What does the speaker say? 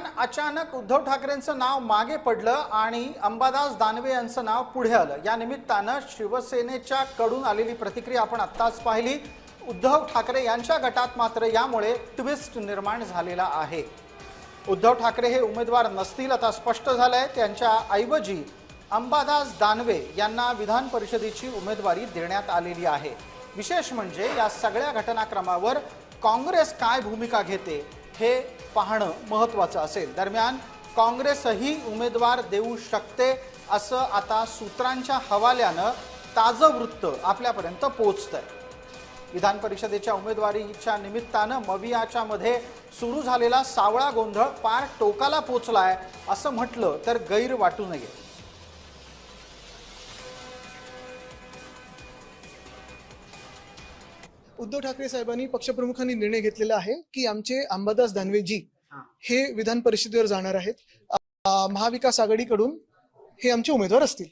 दरम्यान अचानक उद्धव ठाकरेंचं नाव मागे पडलं आणि अंबादास दानवे यांचं नाव पुढे आलं। या निमित्तानं शिवसेनेच्या कडून आलेली प्रतिक्रिया आपण आत्ताच पाहिली। उद्धव ठाकरे यांच्या गटात मात्र यामुळे ट्विस्ट निर्माण झालेला आहे। उद्धव ठाकरे हे उमेदवार नसतील आता स्पष्ट झालंय। त्यांच्या ऐवजी अंबादास दानवे यांना विधान परिषदेची उमेदवारी देण्यात आलेली आहे। विशेष म्हणजे या सगळ्या घटनाक्रमावर काँग्रेस काय भूमिका घेते हे पाहणं महत्त्वाचं असेल। दरम्यान काँग्रेसही उमेदवार देऊ शकते असं आता सूत्रांच्या हवाल्यानं ताजं वृत्त आपल्यापर्यंत पोहोचतंय। विधान परिषदेच्या उमेदवारीच्या निमित्तानं मवियाच्या मध्ये सुरू झालेला सावळा गोंधळ पार टोकाला पोहोचलाय असं म्हटलं तर गैर वाटू नये। उद्धव ठाकरे साहेबांनी पक्षप्रमुखांनी निर्णय घेतलेला आहे की आमचे अंबादास दानवेजी हे विधान परिषदेवर जाणार आहेत। महाविकास आघाडीकडून हे आमचे उमेदवार असतील।